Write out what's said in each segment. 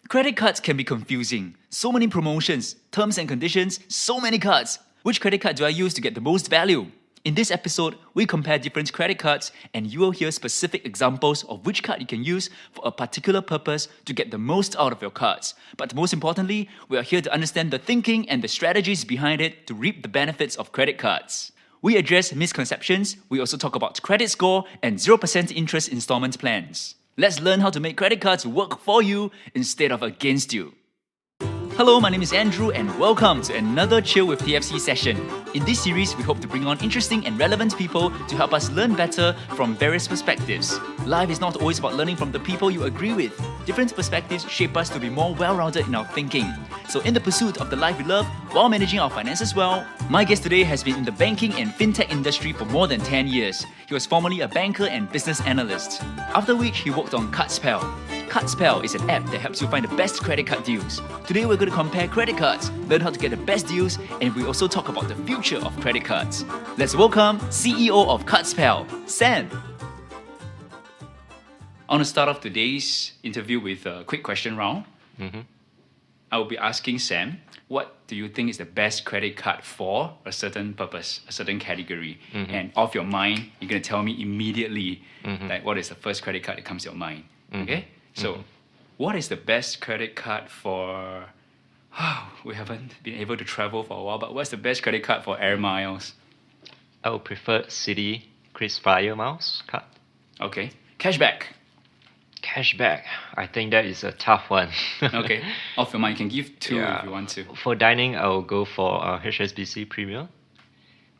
Credit cards can be confusing. So many promotions, terms and conditions, so many cards. Which credit card do I use to get the most value? In this episode, we compare different credit cards and you will hear specific examples of which card you can use for a particular purpose to get the most out of your cards. But most importantly, we are here to understand the thinking and the strategies behind it to reap the benefits of credit cards. We address misconceptions, we also talk about credit score and 0% interest installment plans. Let's learn how to make credit cards work for you instead of against you. Hello, my name is Andrew and welcome to another Chill with TFC session. In this series, we hope to bring on interesting and relevant people to help us learn better from various perspectives. Life is not always about learning from the people you agree with. Different perspectives shape us to be more well-rounded in our thinking. So in the pursuit of the life we love, while managing our finances well, my guest today has been in the banking and fintech industry for more than 10 years. He was formerly a banker and business analyst, after which he worked on CardsPal. CardsPal is an app that helps you find the best credit card deals. Today we're going to compare credit cards, learn how to get the best deals, and we also talk about the future of credit cards. Let's welcome CEO of CardsPal, Sam. I want to start off today's interview with a quick question round. I will be asking Sam, what do you think is the best credit card for a certain purpose, a certain category? And off your mind, you're going to tell me immediately like what is the first credit card that comes to your mind. Okay? So, what is the best credit card for... we haven't been able to travel for a while, but what's the best credit card for air miles? I would prefer Citi KrisFlyer miles card. Okay. Cashback. Cashback, I think that is a tough one. Okay. Off your mind, you can give two if you want to. For dining, I will go for HSBC Premier.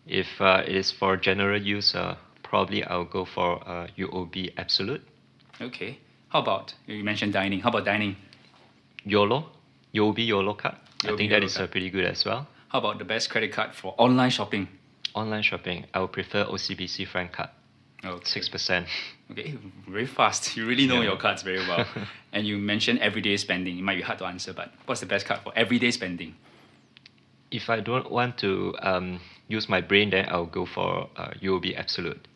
If it is for general use, probably I'll go for UOB Absolute. Okay. How about, you mentioned dining, how about dining? YOLO, UOB YOLO card. I think that YOLO is card. pretty good as well. How about the best credit card for online shopping? Online shopping, I would prefer OCBC Frank card. Okay. 6%. Okay, very fast. You really know Yeah. your cards very well. And you mentioned everyday spending. It might be hard to answer, but what's the best card for everyday spending? If I don't want to use my brain, then I'll go for UOB Absolute.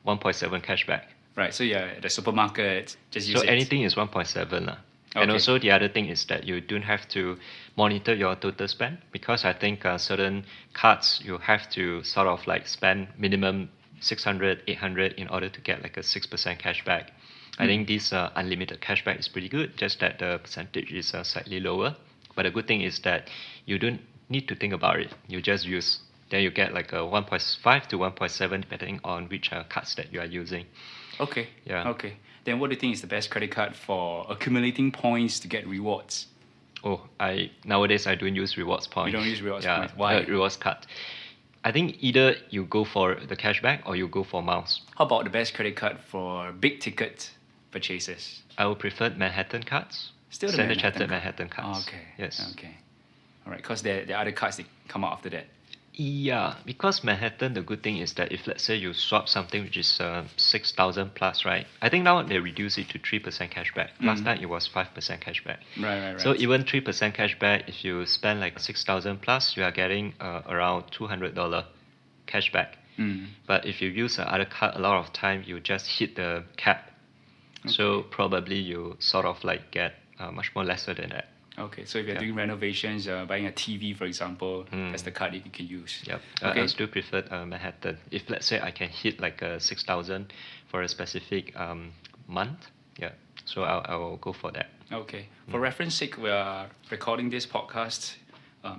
1.7 cashback. Right, so you're at the supermarket, just use So it. anything is 1.7 lah. Okay. And also the other thing is that you don't have to monitor your total spend, because I think certain cards you have to sort of like spend minimum 600, 800 in order to get like a 6% cashback. I think this unlimited cashback is pretty good, just that the percentage is slightly lower. But the good thing is that you don't need to think about it. You just use. Then you get like a 1.5 to 1.7 depending on which cards that you are using. Okay. Yeah. Okay. Then what do you think is the best credit card for accumulating points to get rewards? Oh, nowadays I don't use rewards points. You don't use rewards points. Why? Rewards card. I think either you go for the cashback or you go for miles. How about the best credit card for big ticket purchases? I would prefer Manhattan cards. Still the Standard Manhattan Chartered card. Manhattan cards. Oh, okay. Yes. Okay. All right, because there are other cards that come out after that. Yeah, because Manhattan, the good thing is that if let's say you swap something which is 6,000 plus, right? I think now they reduce it to 3% cashback. Last time it was 5% cashback. Right. So even 3% cashback, if you spend like 6,000 plus, you are getting around $200 cashback. But if you use the other card, a lot of time you just hit the cap. Okay. So probably you sort of like get much more lesser than that. Okay, so if you're doing renovations, buying a TV, for example, that's the card that you can use. Yep. Okay. I still prefer Manhattan. If let's say I can hit like 6,000 for a specific month, so I will go for that. Okay. For reference sake, we are recording this podcast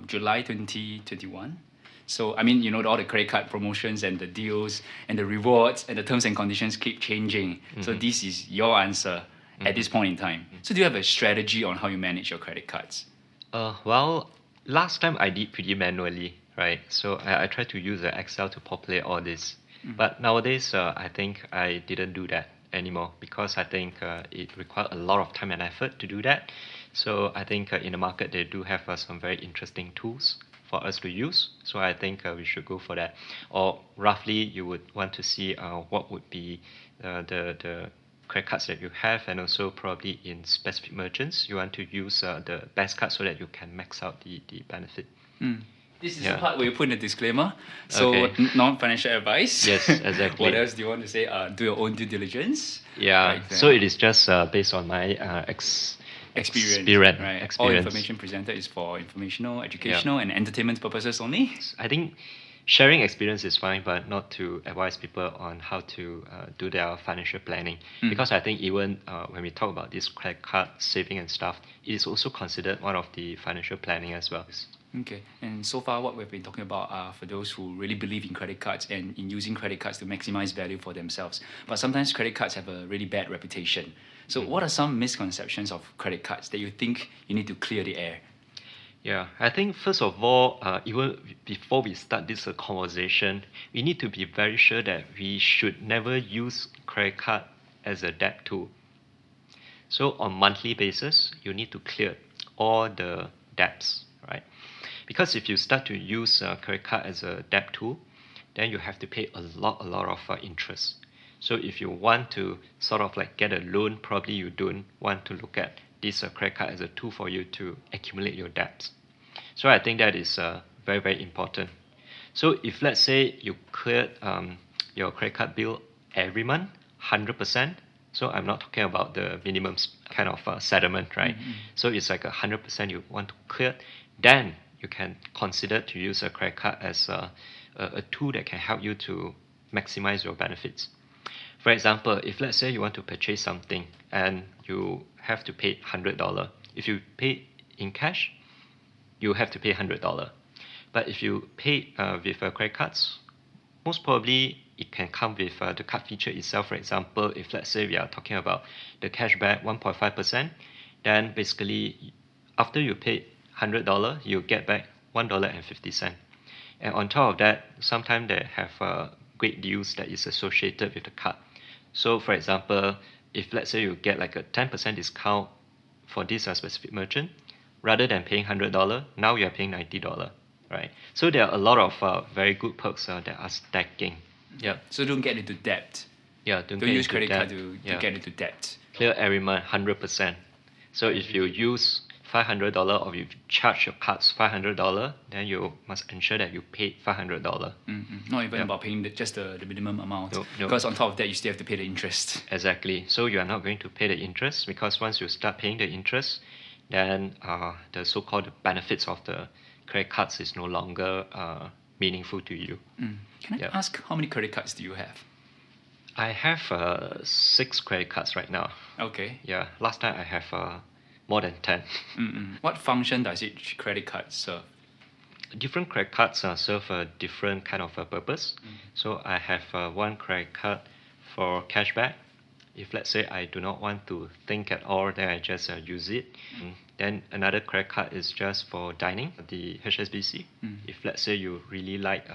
July 2021. So, I mean, all the credit card promotions and the deals and the rewards and the terms and conditions keep changing. So this is your answer at this point in time. So do you have a strategy on how you manage your credit cards? Well, last time I did pretty manually, right? So I tried to use Excel to populate all this. But nowadays, I think I didn't do that anymore, because I think it required a lot of time and effort to do that. So I think in the market, they do have some very interesting tools for us to use. So I think we should go for that. Or roughly, you would want to see what would be the credit cards that you have, and also probably in specific merchants, you want to use the best card so that you can max out the benefit. This is the part where you put in a disclaimer. So, non-financial advice. Yes, exactly. What else do you want to say? Do your own due diligence. Yeah, Right, so it is just based on my Experience, right? All Experience. information presented is for informational, educational, and entertainment purposes only. I think sharing experience is fine, but not to advise people on how to do their financial planning. Because I think even when we talk about this credit card saving and stuff, it is also considered one of the financial planning as well. Okay, and so far what we've been talking about are for those who really believe in credit cards and in using credit cards to maximize value for themselves. But sometimes credit cards have a really bad reputation. So what are some misconceptions of credit cards that you think you need to clear the air? Yeah, I think first of all, even before we start this conversation, we need to be very sure that we should never use credit card as a debt tool. So on monthly basis, you need to clear all the debts, right? Because if you start to use credit card as a debt tool, then you have to pay a lot of interest. So if you want to sort of like get a loan, probably you don't want to look at this credit card as a tool for you to accumulate your debts. So I think that is very, very important. So if let's say you cleared your credit card bill every month, 100%, so I'm not talking about the minimum kind of settlement, right? So it's like 100% you want to clear, then you can consider to use a credit card as a tool that can help you to maximize your benefits. For example, if let's say you want to purchase something and you have to pay $100, if you pay in cash, you have to pay $100. But if you pay with credit cards, most probably it can come with the card feature itself. For example, if let's say we are talking about the cashback 1.5%, then basically after you pay $100, you get back $1.50. And on top of that, sometimes they have great deals that is associated with the card. So for example, if let's say you get like a 10% discount for this specific merchant, rather than paying $100, now you are paying $90, right? So there are a lot of very good perks that are stacking. Yeah. So don't get into debt. Yeah. Don't use credit card to get into debt. Clear every month 100%. So if you use $500 or you charge your cards $500, then you must ensure that you paid $500. Not even about paying just the minimum amount. No. Because on top of that, you still have to pay the interest. Exactly. So you are not going to pay the interest, because once you start paying the interest, then the so-called benefits of the credit cards is no longer meaningful to you. Can I ask how many credit cards do you have? I have 6 credit cards right now. Okay. Yeah. Last time I have more than 10. What function does each credit card serve? Different credit cards serve a different kind of purpose. So I have one credit card for cashback. If let's say I do not want to think at all, then I just use it. Then another credit card is just for dining, the HSBC. If let's say you really like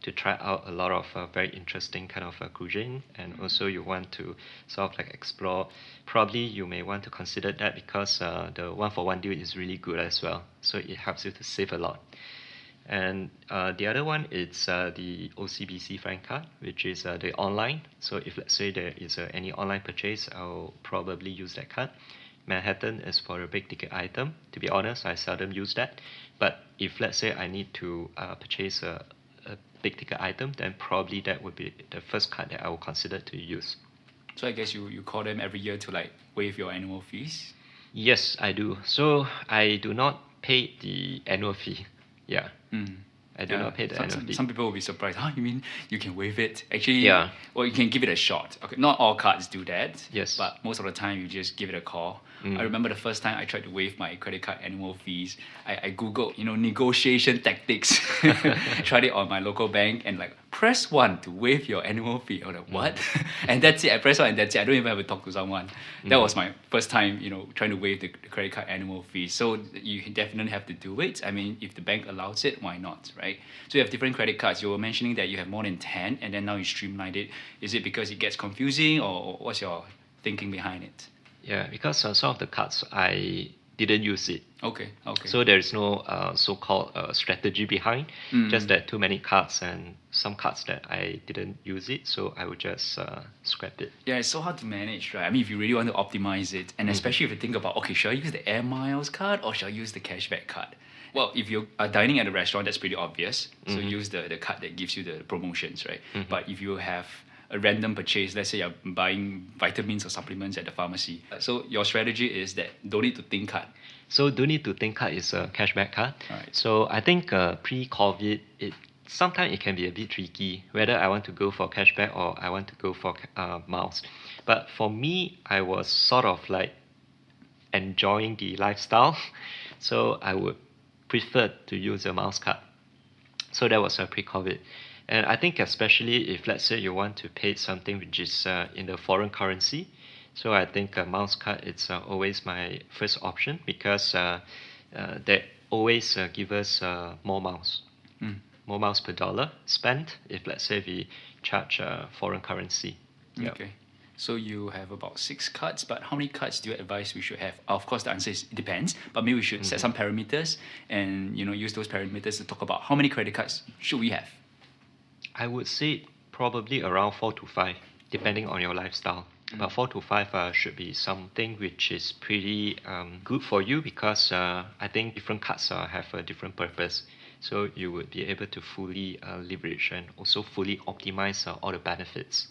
to try out a lot of very interesting kind of cuisine, and also you want to sort of like explore, probably you may want to consider that, because the 1-for-1 deal is really good as well. So it helps you to save a lot. And the other one is the OCBC frank card, which is the online. So if let's say there is any online purchase, I'll probably use that card. Manhattan is for a big ticket item. To be honest, I seldom use that. But if let's say I need to purchase a big ticket item, then probably that would be the first card that I will consider to use. So I guess you call them every year to like waive your annual fees? Yes, I do. So I do not pay the annual fee. Yeah. I do not pay the annual fee. Some people will be surprised. You mean you can waive it? Actually, well, you can give it a shot. Okay, not all cards do that. Yes. But most of the time, you just give it a call. I remember the first time I tried to waive my credit card annual fees. I googled, negotiation tactics. Tried it on my local bank and like press 1 to waive your annual fee. I was like, what? And that's it. I press 1 and that's it. I don't even have to talk to someone. That was my first time, trying to waive the credit card annual fee. So you definitely have to do it. I mean, if the bank allows it, why not, right? So you have different credit cards. You were mentioning that you have more than 10 and then now you streamlined it. Is it because it gets confusing, or what's your thinking behind it? Yeah, because some of the cards I didn't use it. Okay. So there is no so-called strategy behind. Just that too many cards and some cards that I didn't use it, so I would just scrap it. Yeah, it's so hard to manage, right? I mean, if you really want to optimize it, and especially if you think about, okay, should I use the Air Miles card or should I use the cashback card? Well, if you are dining at a restaurant, that's pretty obvious. So use the card that gives you the promotions, right? But if you have a random purchase. Let's say you're buying vitamins or supplements at the pharmacy. So your strategy is that don't need to think hard. So don't need to think card is a cashback card. Right. So I think pre-COVID, sometimes it can be a bit tricky whether I want to go for cashback or I want to go for miles. But for me, I was sort of like enjoying the lifestyle, so I would prefer to use a miles card. So that was pre-COVID. And I think especially if let's say you want to pay something which is in the foreign currency, so I think a mouse card it's always my first option because they always give us more miles per dollar spent if let's say we charge foreign currency. Yep. Okay. So you have about 6 cards, but how many cards do you advise we should have? Of course, the answer is it depends, but maybe we should set some parameters and use those parameters to talk about how many credit cards should we have. I would say probably around 4 to 5, depending on your lifestyle. But 4 to 5 should be something which is pretty good for you because I think different cards have a different purpose. So you would be able to fully leverage and also fully optimize all the benefits.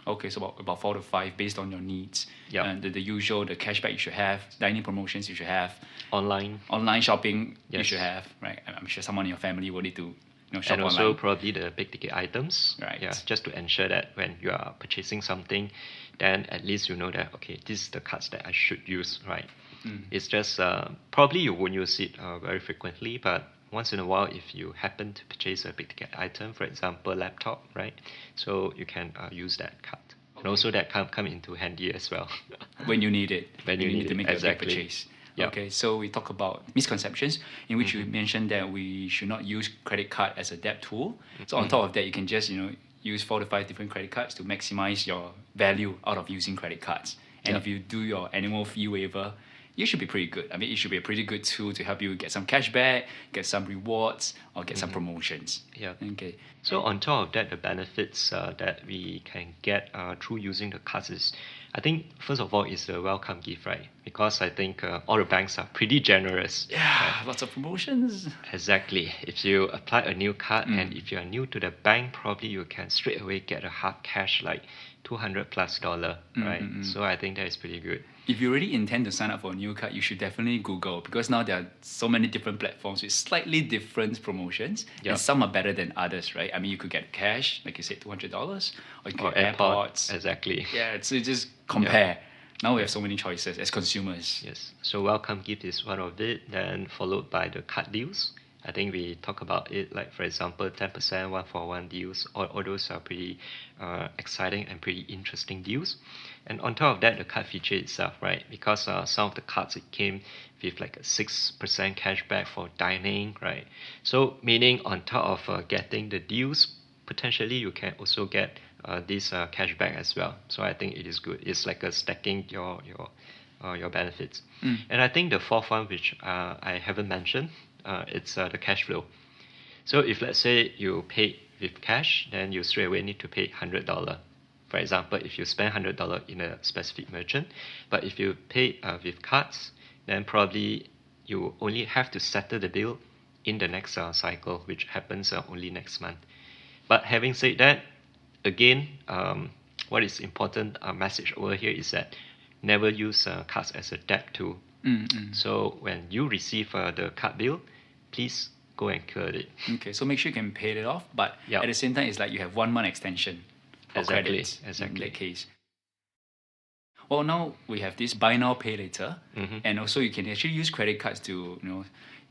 Okay, so about 4 to 5 based on your needs. Yep. And the usual, the cashback you should have, dining promotions you should have, Online shopping you Yes. should have, right? I'm sure someone in your family will need to shop and also online. probably the big ticket items. Right. Yeah, just to ensure that when you are purchasing something, then at least you know that okay, this is the cards that I should use, right? It's just probably you won't use it very frequently, but once in a while, if you happen to purchase a big ticket item, for example, laptop, right? So you can use that card. And also that can come into handy as well. When you need it. When you need to it, make exactly. a big purchase. Yep. Okay, so we talk about misconceptions in which you mentioned that we should not use credit card as a debt tool. So on top of that, you can just use 4 to 5 different credit cards to maximize your value out of using credit cards. And Yep. if you do your annual fee waiver, you should be pretty good. I mean, it should be a pretty good tool to help you get some cashback, get some rewards, or get some promotions. Yeah. Okay. So on top of that, the benefits that we can get through using the cards is, I think first of all is the welcome gift, right? Because I think all the banks are pretty generous. Yeah, lots of promotions. Exactly. If you apply a new card and if you are new to the bank, probably you can straight away get a hard cash like $200+, right? So I think that is pretty good. If you really intend to sign up for a new card, you should definitely Google because now there are so many different platforms with slightly different promotions, Yep. and some are better than others, right? I mean, you could get cash, like you said, $200, or you could Or get AirPods. exactly. Yeah, so just compare. Now we have so many choices as consumers. Yes. So welcome gift is one of it, then followed by the card deals. I think we talk about it like, for example, 10% 1-for-1 deals. All those are pretty exciting and pretty interesting deals. And on top of that, the card feature itself, right? Because some of the cards, it came with like a 6% cashback for dining, right? So meaning on top of getting the deals, potentially you can also get this cashback as well. So I think it is good. It's like a stacking your benefits. And I think the fourth one, which I haven't mentioned, it's the cash flow. So if let's say you pay with cash, then you straight away need to pay $100. For example, if you spend $100 in a specific merchant, but if you pay with cards, then probably you only have to settle the bill in the next cycle, which happens only next month. But having said that, again, what is important message over here is that never use cards as a debt tool. So when you receive the card bill, please go and clear it. Okay, so make sure you can pay it off, but Yep. at the same time, it's like you have 1 month extension of Exactly, credits exactly. in that case. Well, now we have this buy now, pay later, and also you can actually use credit cards to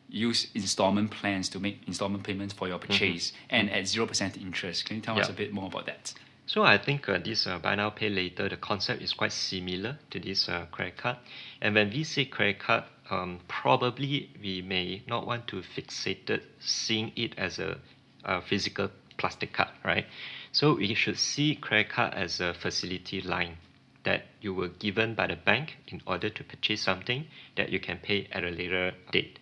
use installment plans to make installment payments for your purchase and at 0% interest. Can you tell us a Yep. bit more about that? So I think this buy now pay later, the concept is quite similar to this credit card. And when we say credit card, probably we may not want to fixate it, seeing it as a physical plastic card, right? So we should see credit card as a facility line that you were given by the bank in order to purchase something that you can pay at a later date.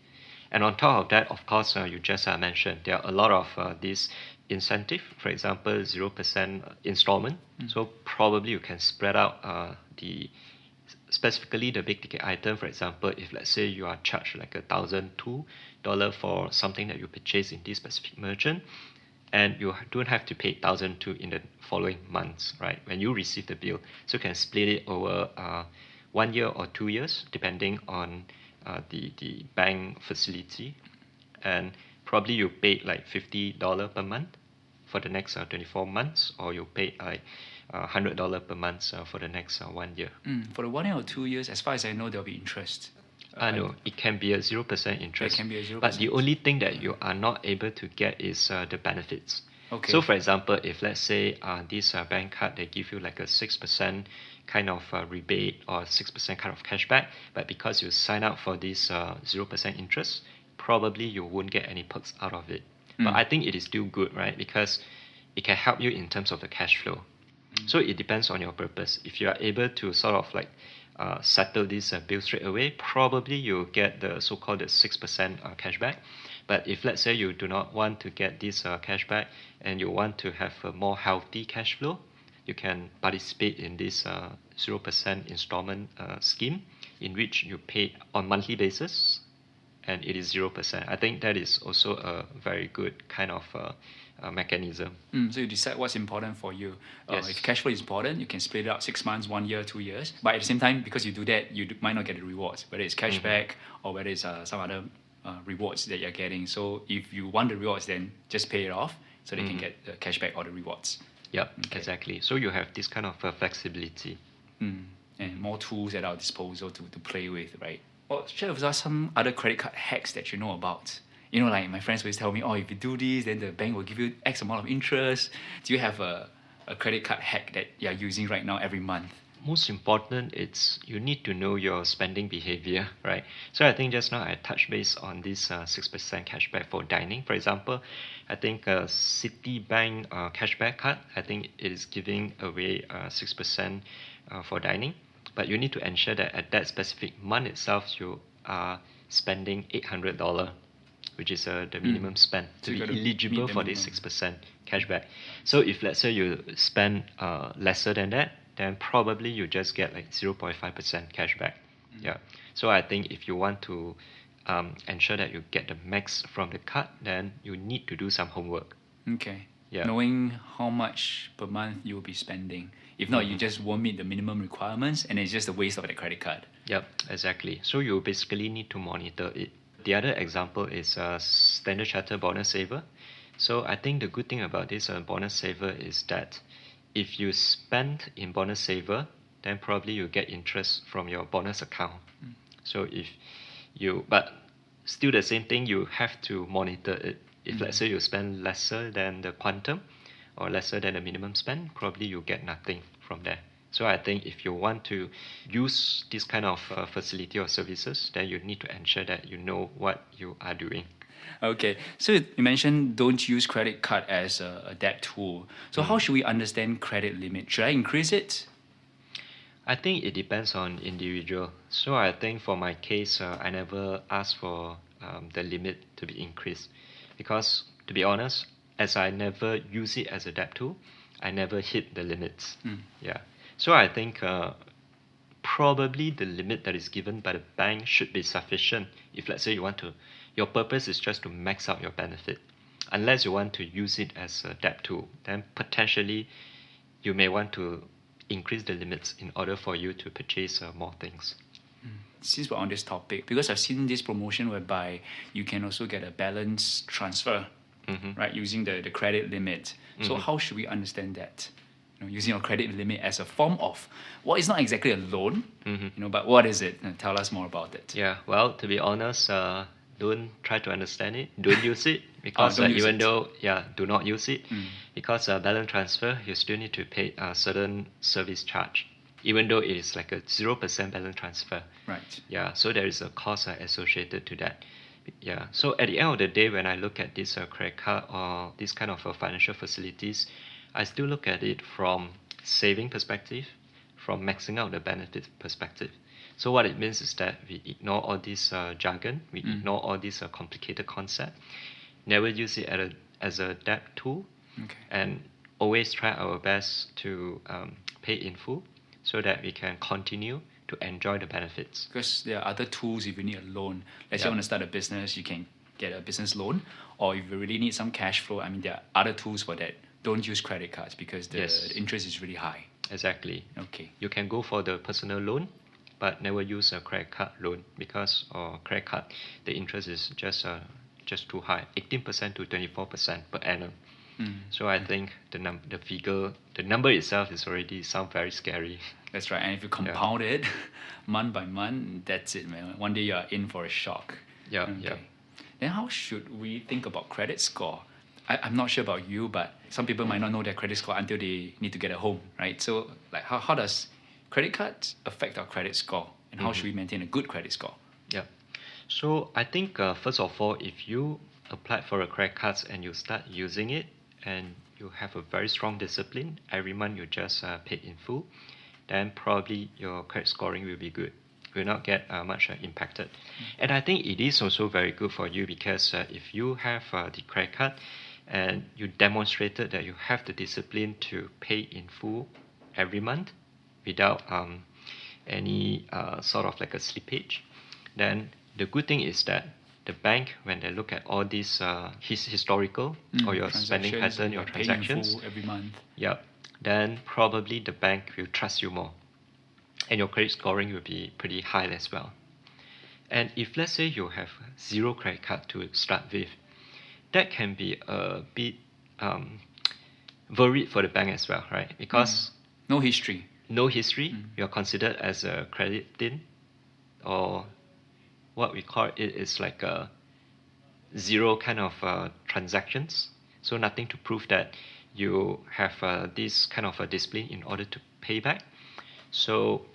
And on top of that, of course, you just mentioned there are a lot of these incentive, for example, 0% installment. So probably you can spread out specifically the big ticket item. For example, if let's say you are charged like $1,002 for something that you purchase in this specific merchant, and you don't have to pay 1,002 in the following months, right? When you receive the bill, so you can split it over 1 year or 2 years, depending on the bank facility, and probably you paid like $50 per month for the next 24 months, or you pay like $100 per month for the next 1 year. For the 1 year or 2 years, as far as I know, there'll be interest. No, it can be a 0% interest. It can be a 0%. But the only thing that you are not able to get is the benefits. Okay. So for example, if let's say this bank card, they give you like a 6% kind of rebate or 6% kind of cashback, but because you sign up for this 0% interest, probably you won't get any perks out of it. But I think it is still good, right? Because it can help you in terms of the cash flow. So it depends on your purpose. If you are able to sort of like settle this bill straight away, probably you'll get the so-called the 6% cashback. But if let's say you do not want to get this cashback and you want to have a more healthy cash flow, you can participate in this 0% installment scheme in which you pay on monthly basis and it is 0%. I think that is also a very good kind of mechanism. So you decide what's important for you. Yes. If cash flow is important, you can split it up 6 months, 1 year, 2 years. But at the same time, because you do that, you might not get the rewards, whether it's cashback or whether it's some other rewards that you're getting. So if you want the rewards, then just pay it off so they can get the cashback or the rewards. Yep, exactly. So you have this kind of flexibility. And more tools at our disposal to play with, right? Well, share with us some other credit card hacks that you know about. You know, like my friends always tell me, oh, if you do this, then the bank will give you X amount of interest. Do you have a credit card hack that you're using right now every month? Most important, it's you need to know your spending behavior, right? So I think just now I touched base on this 6% cashback for dining. For example, I think Citibank cashback card, I think it is giving away 6% for dining. But you need to ensure that at that specific month itself, you are spending $800, which is the minimum spend to be eligible for this 6% cashback. So if let's say you spend lesser than that, then probably you just get like 0.5% cashback. Yeah. So I think if you want to ensure that you get the max from the card, then you need to do some homework. Okay. Yeah. Knowing how much per month you will be spending. If not, you just won't meet the minimum requirements and it's just a waste of the credit card. Yep, exactly. So you basically need to monitor it. The other example is Standard Chartered Bonus Saver. So I think the good thing about this Bonus Saver is that if you spend in Bonus Saver, then probably you get interest from your bonus account. So if you, but still the same thing, you have to monitor it. If let's say you spend lesser than the quantum or lesser than the minimum spend, probably you get nothing from there. So I think if you want to use this kind of facility or services, then you need to ensure that you know what you are doing. Okay, so you mentioned don't use credit card as a debt tool. So how should we understand credit limit? Should I increase it? I think it depends on individual. So I think for my case, I never asked for the limit to be increased because, to be honest, as I never use it as a debt tool, I never hit the limits. Yeah. So I think probably the limit that is given by the bank should be sufficient. If let's say you want to, your purpose is just to max out your benefit. Unless you want to use it as a debt tool, then potentially you may want to increase the limits in order for you to purchase more things. Since we're on this topic, because I've seen this promotion whereby you can also get a balance transfer, right, using the credit limit. So how should we understand that? You know, using your credit limit as a form of, well, it's not exactly a loan, you know, but what is it? Tell us more about it. Yeah, well, to be honest, don't try to understand it. Don't use it because Don't use even it. though, do not use it because balance transfer, you still need to pay a certain service charge, even though it is like a 0% balance transfer. Right. Yeah, so there is a cost associated to that. Yeah, so at the end of the day, when I look at this credit card or this kind of financial facilities, I still look at it from saving perspective, from maxing out the benefit perspective. So what it means is that we ignore all this jargon, we ignore all this complicated concept, never use it as a debt tool, and always try our best to pay in full so that we can continue to enjoy the benefits. Because there are other tools if you need a loan. Let's say you want to start a business, you can get a business loan, or if you really need some cash flow, I mean, there are other tools for that. Don't use credit cards because the interest is really high. Exactly. Okay. You can go for the personal loan, but never use a credit card loan because credit card, the interest is just too high, 18% to 24% per annum. So I think the number itself is already sound very scary. That's right. And if you compound it month by month, that's it, man. One day you are in for a shock. Yeah, Okay. yeah. Then how should we think about credit score? I'm not sure about you, but some people might not know their credit score until they need to get a home, right? So like how does credit cards affect our credit score? And how should we maintain a good credit score? Yeah. So I think first of all, if you apply for a credit cards and you start using it and you have a very strong discipline, every month you just pay in full, then probably your credit scoring will be good. Will not get much impacted. And I think it is also very good for you because if you have the credit card and you demonstrated that you have the discipline to pay in full every month without any sort of like a slippage, then the good thing is that the bank, when they look at all these historical or your spending pattern, your transactions, every month, then probably the bank will trust you more, and your credit scoring will be pretty high as well. And if let's say you have zero credit card to start with, that can be a bit worried for the bank as well, right? Because no history, you're considered as a credit thin, or what we call it is like a zero kind of transactions. So nothing to prove that you have this kind of a discipline in order to pay back. So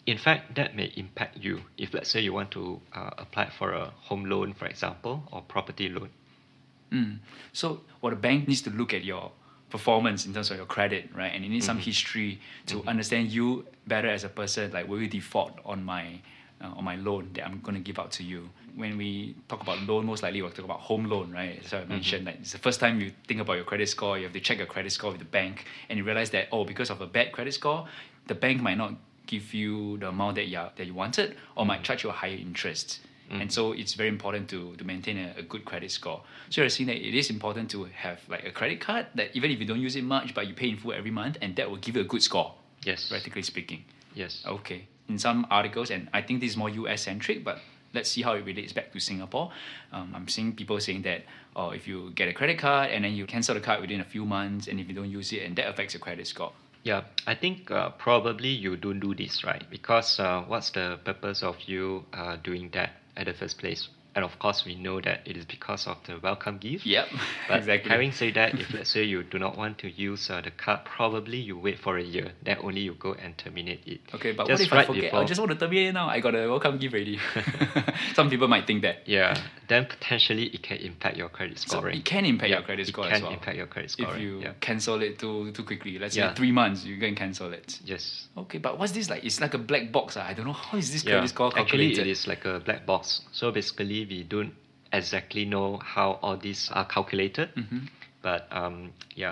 in fact, that may impact you if let's say you want to apply for a home loan, for example, or property loan. So the bank needs to look at your performance in terms of your credit, right? And it needs some history to understand you better as a person. Like, will you default on my loan that I'm going to give out to you? When we talk about loan, most likely we'll talk about home loan, right? So I mentioned like it's the first time you think about your credit score. You have to check your credit score with the bank, and you realize that because of a bad credit score, the bank might not give you the amount that you wanted, or might charge you a higher interest. And so it's very important to maintain a good credit score. So you're seeing that it is important to have like a credit card that even if you don't use it much, but you pay in full every month, and that will give you a good score. Yes. Practically speaking. Yes. Okay. In some articles, and I think this is more US centric, but let's see how it relates back to Singapore. I'm seeing people saying that if you get a credit card and then you cancel the card within a few months, and if you don't use it, and that affects your credit score. Yeah, I think probably you don't do this, right? Because what's the purpose of you doing that at the first place? And of course, we know that it is because of the welcome gift. Yep, but exactly. Having said that, if let's say you do not want to use the card, probably you wait for a year. Then only you go and terminate it. Okay, but just what if I forget? I just want to terminate it now. I got a welcome gift already. Some people might think that. Yeah, then potentially it can impact your credit scoring. So it can impact your credit score as well. It can impact your credit scoring. If you cancel it too quickly. Let's say 3 3 months, you can cancel it. Yes. Okay, but what's this like? It's like a black box. I don't know how is this credit score calculated. Actually, it is like a black box. So basically, we don't exactly know how all these are calculated. But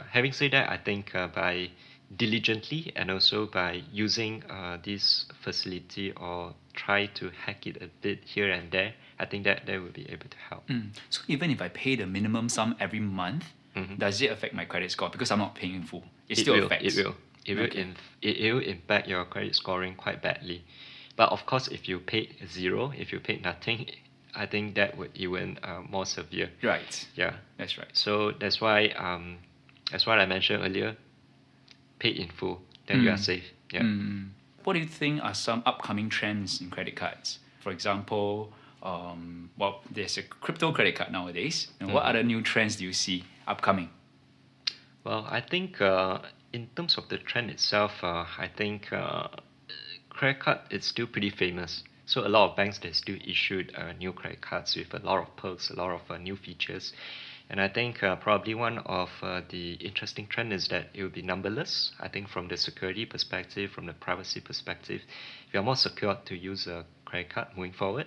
having said that, I think by diligently and also by using this facility or try to hack it a bit here and there, I think that will be able to help. So even if I pay the minimum sum every month, does it affect my credit score? Because I'm not paying in full. It still affects. It will impact your credit scoring quite badly. But of course, if you paid zero, if you paid nothing, I think that would even more severe. Right. Yeah. That's right. So that's why, as what I mentioned earlier, pay in full, then you are safe. Yeah. What do you think are some upcoming trends in credit cards? For example, there's a crypto credit card nowadays. And what other new trends do you see upcoming? Well, I think in terms of the trend itself, I think credit card is still pretty famous. So a lot of banks, they still issued new credit cards with a lot of perks, a lot of new features. And I think probably one of the interesting trend is that it will be numberless. I think from the security perspective, from the privacy perspective, we are more secure to use a credit card moving forward.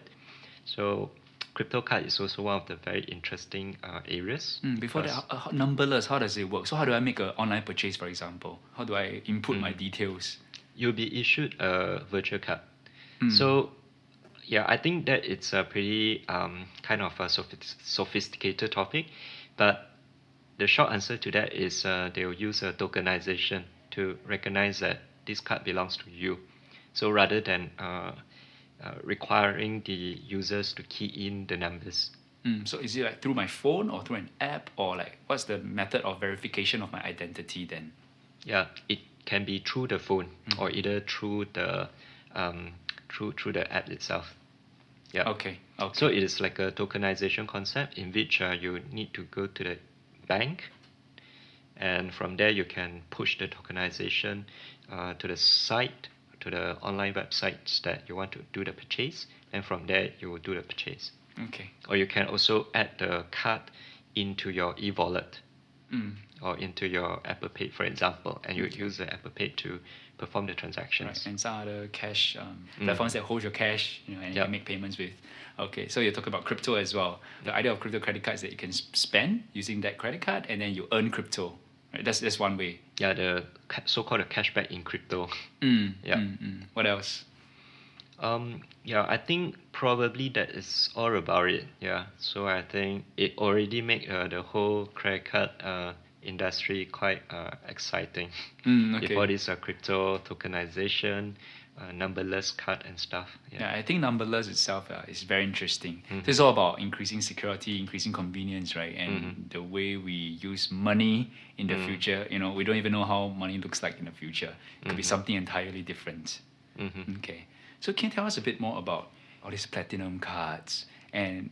So crypto card is also one of the very interesting areas. Before that, numberless, how does it work? So how do I make an online purchase, for example? How do I input my details? You'll be issued a virtual card. So Yeah, I think that it's a pretty kind of a sophisticated topic, but the short answer to that is they'll use a tokenization to recognize that this card belongs to you. So rather than requiring the users to key in the numbers. So is it like through my phone or through an app, or like what's the method of verification of my identity then? Yeah, it can be through the phone or either through the through the app itself. Yeah. Okay. So it is like a tokenization concept in which you need to go to the bank, and from there you can push the tokenization to the site, to the online websites that you want to do the purchase, and from there you will do the purchase. Okay. Or you can also add the card into your e-wallet or into your Apple Pay, for example, and you use the Apple Pay to perform the transactions. Right. And some other cash platforms that hold your cash, and you can make payments with. Okay, so you're talking about crypto as well. The idea of crypto credit cards is that you can spend using that credit card and then you earn crypto. Right? That's one way. Yeah, the so-called cashback in crypto. Yeah. What else? Yeah, I think probably that is all about it. Yeah, so I think it already make the whole credit card industry quite exciting. Okay. With all this crypto tokenization, numberless card and stuff. Yeah, I think numberless itself is very interesting. So it's all about increasing security, increasing convenience, right? And the way we use money in the future, we don't even know how money looks like in the future. It could be something entirely different. Okay. So can you tell us a bit more about all these platinum cards? And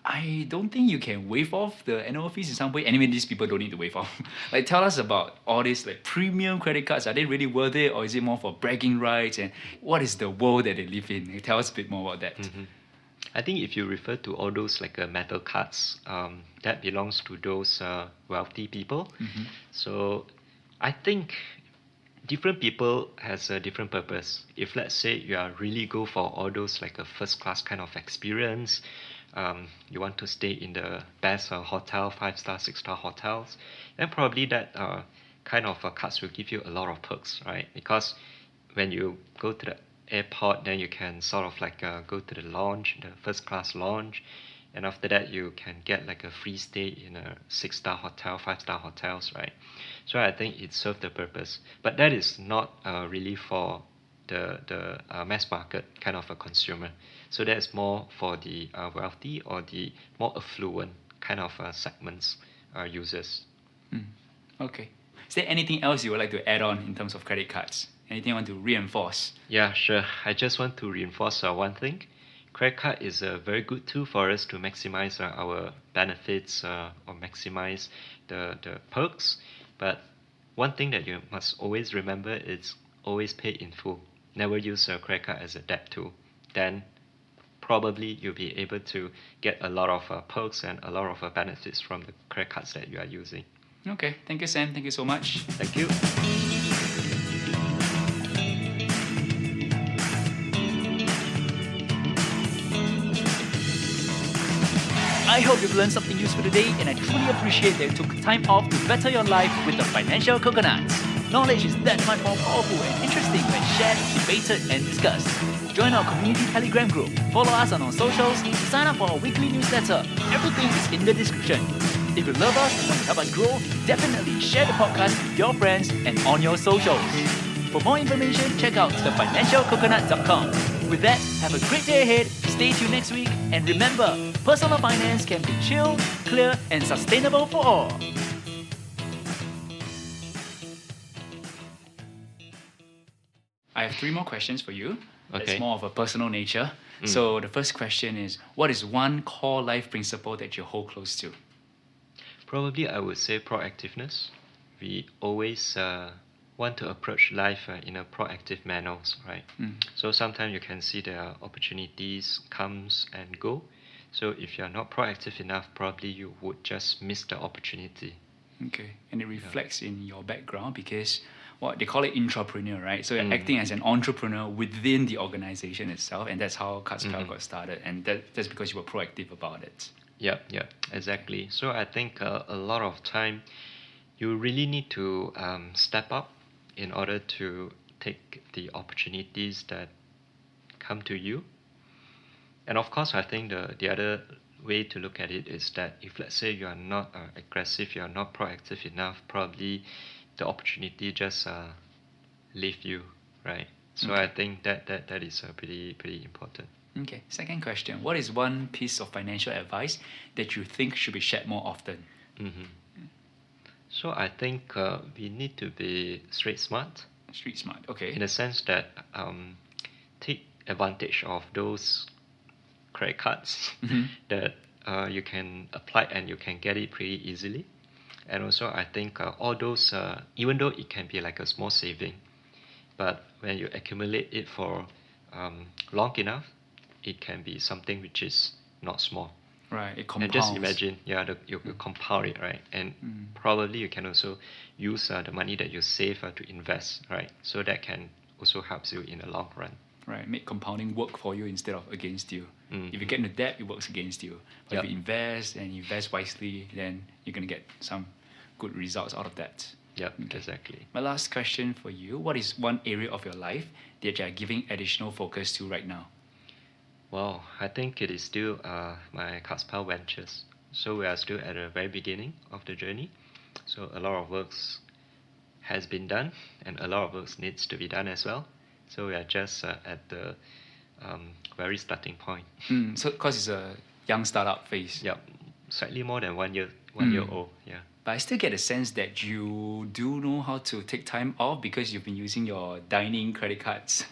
I don't think you can waive off the annual fees in some way. Anyway, these people don't need to waive off. Like, tell us about all these like premium credit cards. Are they really worth it, or is it more for bragging rights? And what is the world that they live in? Tell us a bit more about that. I think if you refer to all those like metal cards, that belongs to those wealthy people. So I think different people has a different purpose. If let's say you are really go for all those like a first class kind of experience, you want to stay in the best hotel, 5-star, 6-star hotels, then probably that kind of cards will give you a lot of perks, right? Because when you go to the airport, then you can sort of like go to the lounge, the first class lounge, and after that you can get like a free stay in a 6-star hotel, 5-star hotels, right? So I think it served the purpose, but that is not really for the mass market kind of a consumer. So that's more for the wealthy or the more affluent kind of segments users. Okay. Is there anything else you would like to add on in terms of credit cards? Anything you want to reinforce? Yeah, sure. I just want to reinforce one thing. Credit card is a very good tool for us to maximize our benefits or maximize the perks. But one thing that you must always remember is always pay in full. Never use a credit card as a debt tool. Then probably you'll be able to get a lot of perks and a lot of benefits from the credit cards that you are using. Okay. Thank you, Sam. Thank you so much. Thank you. I hope you've learned something useful today, and I truly appreciate that you took time off to better your life with the financial coconuts. Knowledge is that much more powerful and interesting when shared, debated, and discussed. Join our community Telegram group, follow us on our socials, sign up for our weekly newsletter. Everything is in the description. If you love us and want to help us grow, definitely share the podcast with your friends and on your socials. For more information, check out thefinancialcoconut.com. With that, have a great day ahead, stay tuned next week, and remember, personal finance can be chill, clear, and sustainable for all. I have 3 more questions for you. Okay. It's more of a personal nature. So the first question is, what is one core life principle that you hold close to? Probably I would say proactiveness. We always want to approach life in a proactive manner, right? So sometimes you can see there are opportunities comes and go. So if you're not proactive enough, probably you would just miss the opportunity. Okay, and it reflects in your background because what they call it intrapreneur, right? So you're acting as an entrepreneur within the organization itself, and that's how CardsPal got started, and that's because you were proactive about it. Yeah, exactly. So I think a lot of time you really need to step up in order to take the opportunities that come to you. And of course, I think the other way to look at it is that if, let's say, you are not aggressive, you are not proactive enough, probably the opportunity just leave you, right? So Okay. I think that is pretty important. Okay, second question. What is one piece of financial advice that you think should be shared more often? So I think we need to be street smart Street smart. in Okay. the sense that take advantage of those credit cards that you can apply and you can get it pretty easily. And also, I think all those, even though it can be like a small saving, but when you accumulate it for long enough, it can be something which is not small. Right. It And compounds. just imagine, you compound it, right? And probably you can also use the money that you save to invest, right? So that can also helps you in the long run. Right. Make compounding work for you instead of against you. Mm. If you get into debt, it works against you. But Yep. if you invest and you invest wisely, then you're gonna get some good results out of that. Yep, Okay. exactly. My last question for you: what is one area of your life that you are giving additional focus to right now? Well, I think it is still my CardsPal ventures. So we are still at the very beginning of the journey. So a lot of works has been done, and a lot of works needs to be done as well. So we are just at the very starting point. So, because it's a young startup phase. Yep, slightly more than 1 year, year old. Yeah. But I still get a sense that you do know how to take time off because you've been using your dining credit cards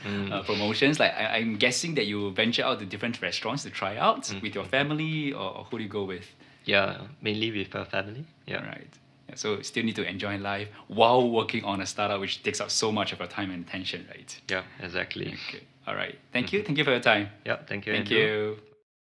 promotions. Like I'm guessing that you venture out to different restaurants to try out with your family, or who do you go with? Yeah, mainly with family. Yeah. Right. Yeah, so still need to enjoy life while working on a startup which takes up so much of your time and attention, right? Yeah, exactly. Okay. All right. Thank you. Thank you for your time. Yeah, thank you. Thank Andrew. you.